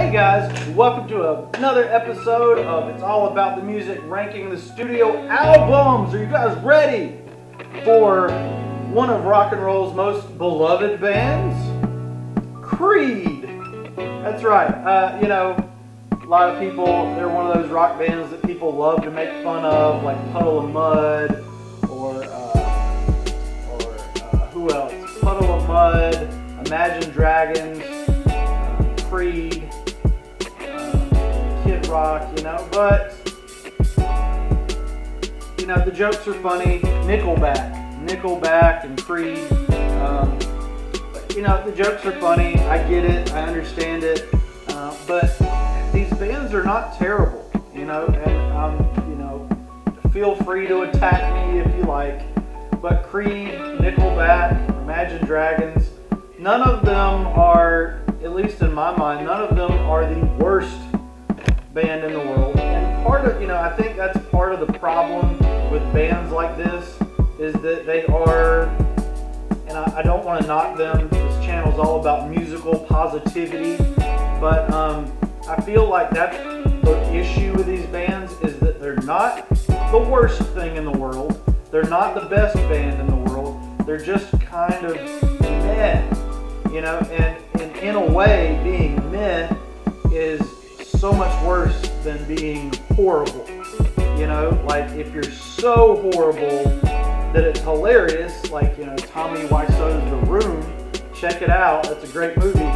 Hey guys, welcome to another episode of It's All About the Music, ranking the studio albums. Are you guys ready for one of rock and roll's most beloved bands? Creed. That's right. A lot of people, they're one of those rock bands that people love to make fun of, like Puddle of Mud, or who else? Puddle of Mud, Imagine Dragons, Creed, Kid Rock, but the jokes are funny. Nickelback and Creed, the jokes are funny. I get it, I understand it, but these bands are not terrible, and feel free to attack me if you like, but Creed, Nickelback, Imagine Dragons, none of them are, at least in my mind, none of them are the worst band in the world. And part of, I think that's part of the problem with bands like this, is that they are, and I don't want to knock them, this channel's all about musical positivity, but I feel like that's the issue with these bands, is that they're not the worst thing in the world, they're not the best band in the world, they're just kind of meh, and in a way, being meh is so much worse than being horrible. Like if you're so horrible that it's hilarious, like Tommy Wiseau's The Room, check it out, it's a great movie.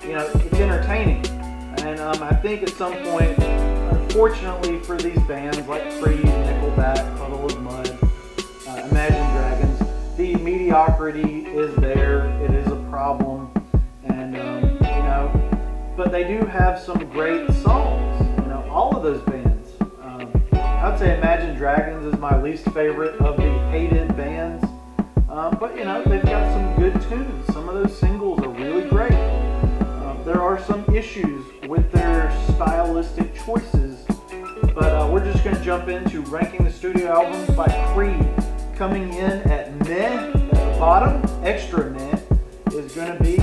It's entertaining, and I think at some point, unfortunately for these bands like Creed, Nickelback, Puddle of Mud, Imagine Dragons, the mediocrity is there. It is a problem, and but they do have some great songs. All of those bands. I'd say Imagine Dragons is my least favorite of the hated bands, but they've got some good tunes. Some of those singles are really great. There are some issues with their stylistic choices, but we're just going to jump into ranking the studio albums by Creed. Coming in at meh, at the bottom, extra meh, is going to be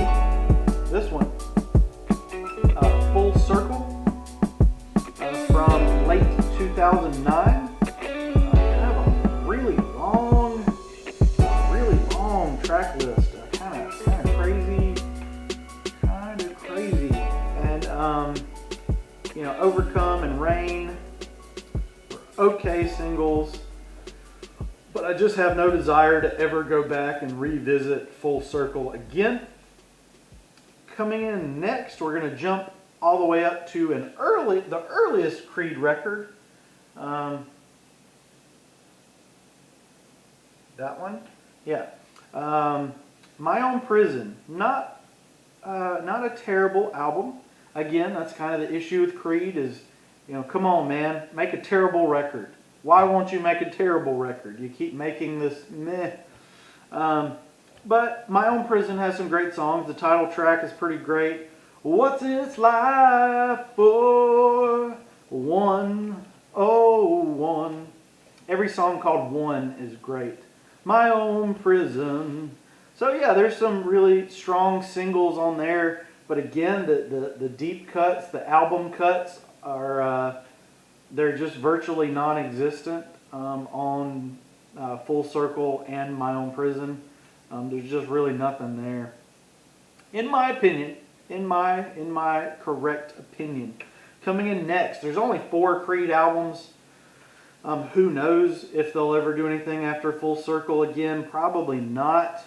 this one, Full Circle, from late 2009. Kind of a really long track list, kind of crazy, and Overcome and Rain were okay singles, but I just have no desire to ever go back and revisit Full Circle again. Coming in next, we're going to jump all the way up to the earliest Creed record. That one? Yeah. My Own Prison. Not a terrible album. Again, that's kind of the issue with Creed is, come on, man, make a terrible record. Why won't you make a terrible record? You keep making this meh. But My Own Prison has some great songs. The title track is pretty great. What's It's Life for 101? Every song called One is great. My Own Prison. So yeah, there's some really strong singles on there. But again, the deep cuts, the album cuts are they're just virtually non-existent on Full Circle and My Own Prison. There's just really nothing there, in my opinion. In my correct opinion. Coming in next, there's only 4 Creed albums. Who knows if they'll ever do anything after Full Circle again? Probably not.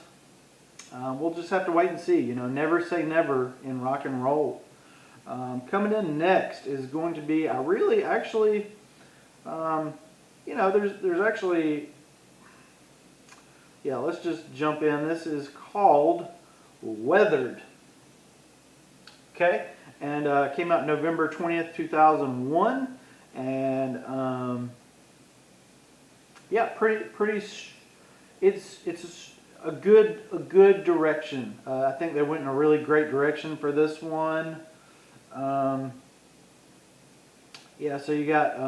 We'll just have to wait and see. Never say never in rock and roll. Coming in next is going to be, there's actually, let's just jump in. This is called Weathered. Okay, and came out November 20th, 2001, and it's a good direction. I think they went in a really great direction for this one. So you got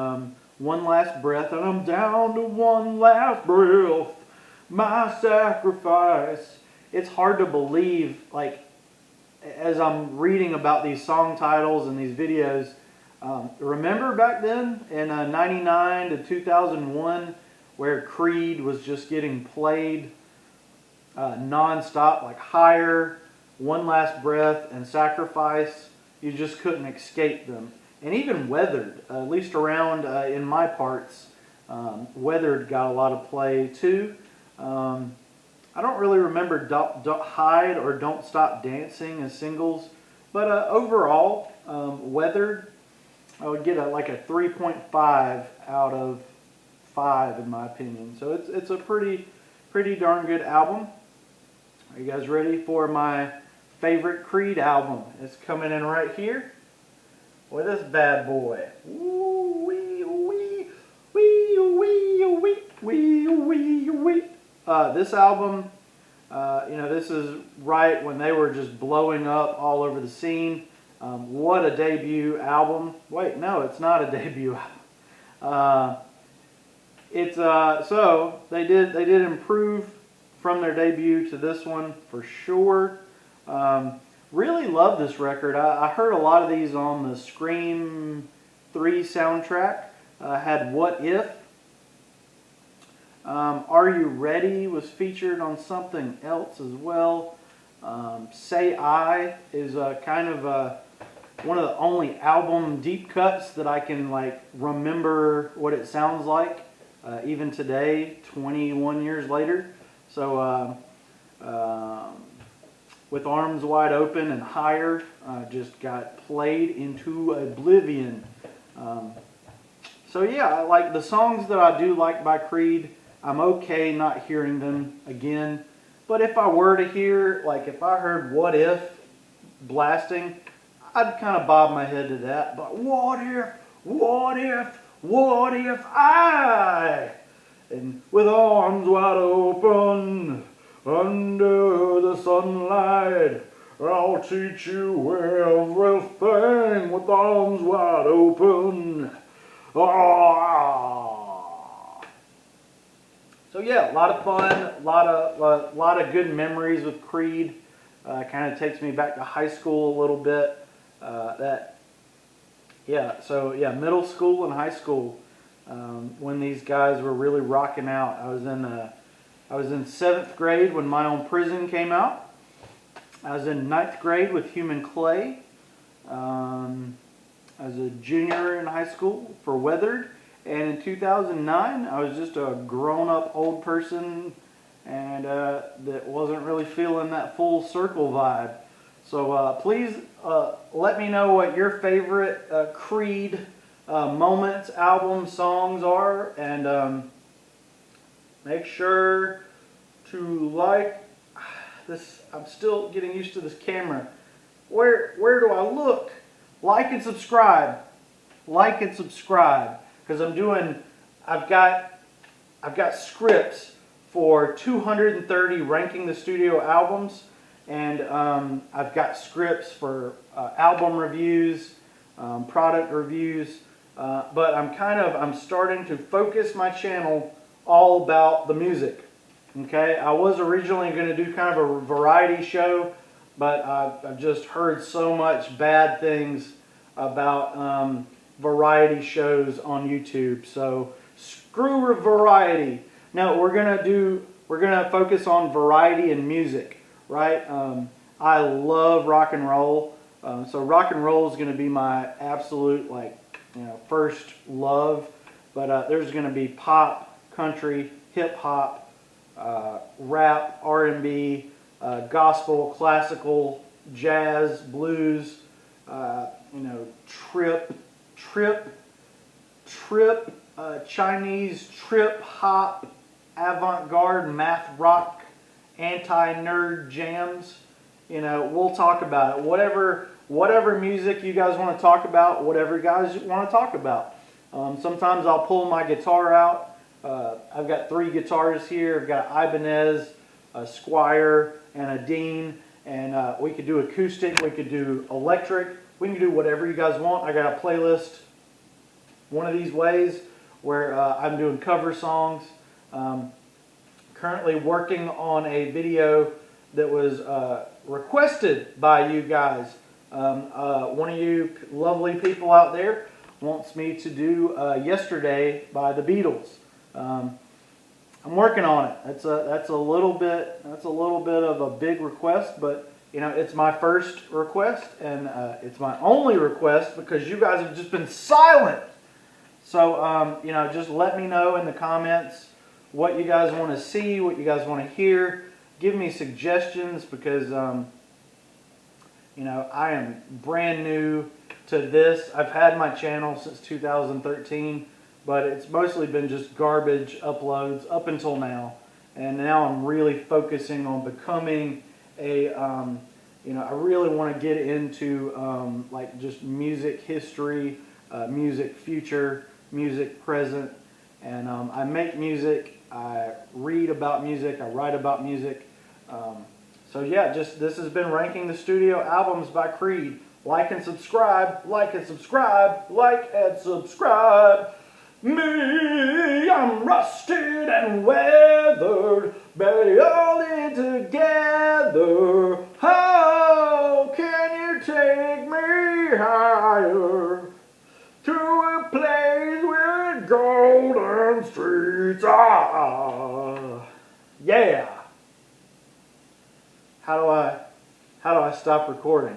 One Last Breath, and I'm down to one last breath, my sacrifice. It's hard to believe, like, as I'm reading about these song titles and these videos, remember back then in 99 to 2001 where Creed was just getting played non-stop, like Higher, One Last Breath, and Sacrifice. You just couldn't escape them. And even Weathered, at least around in my parts, Weathered got a lot of play too. I don't really remember Hide or Don't Stop Dancing as singles, but overall, Weathered, I would get like a 3.5 out of 5 in my opinion. So it's a pretty darn good album. Are you guys ready for my favorite Creed album? It's coming in right here with this bad boy. Ooh, wee, wee, wee, wee, wee, wee, wee, wee. This album, this is right when they were just blowing up all over the scene. What a debut album. Wait, no, it's not a debut album. So they did improve from their debut to this one for sure. Really love this record. I heard a lot of these on the Scream 3 soundtrack. Had What If. Are You Ready was featured on something else as well. Say I is kind of one of the only album deep cuts that I can like remember what it sounds like even today, 21 years later. So With Arms Wide Open and Higher just got played into oblivion. So yeah, like the songs that I do like by Creed, I'm okay not hearing them again. But if I were to hear, like if I heard What If blasting, I'd kind of bob my head to that. But what if I, and with arms wide open, under the sunlight, I'll teach you everything with arms wide open. Oh. So yeah, a lot of fun, a lot of good memories with Creed. Kind of takes me back to high school a little bit. Middle school and high school when these guys were really rocking out. I was in 7th grade when My Own Prison came out. I was in 9th grade with Human Clay. I was a junior in high school for Weathered. And in 2009, I was just a grown-up old person and that wasn't really feeling that Full Circle vibe. So please let me know what your favorite Creed moments, albums, songs are. And make sure to like this. I'm still getting used to this camera. Where do I look? Like and subscribe. Like and subscribe. Because I've got scripts for 230 Ranking the Studio albums, and I've got scripts for album reviews, product reviews, but I'm starting to focus my channel all about the music. Okay, I was originally going to do kind of a variety show, but I've just heard so much bad things about variety shows on YouTube. So screw variety. No, we're gonna focus on variety and music, right? I love rock and roll, so rock and roll is gonna be my absolute first love. But there's gonna be pop, country, hip hop, rap, R&B, gospel, classical, jazz, blues, trip, Chinese trip hop, avant-garde, math rock, anti-nerd jams. We'll talk about it. Whatever music you guys want to talk about, whatever you guys want to talk about. Sometimes I'll pull my guitar out. I've got 3 guitars here. I've got Ibanez, a Squire, and a Dean. And we could do acoustic, we could do electric, we can do whatever you guys want. I got a playlist one of these ways where I'm doing cover songs. Currently working on a video that was requested by you guys. One of you lovely people out there wants me to do Yesterday by the Beatles. I'm working on it. That's a little bit of a big request, but you know, it's my first request, and it's my only request because you guys have just been silent. So you know, just let me know in the comments what you guys want to see, what you guys want to hear. Give me suggestions because you know, I am brand new to this. I've had my channel since 2013. But it's mostly been just garbage uploads up until now. And now I'm really focusing on becoming a, you know, I really want to get into like just music history, music future, music present. And I make music, I read about music, I write about music. So yeah, this has been Ranking the Studio Albums by Creed. Like and subscribe, like and subscribe, like and subscribe. Me, I'm rusted and weathered, but all in together. How can you take me higher to a place with golden streets? Ah, yeah. How do I stop recording?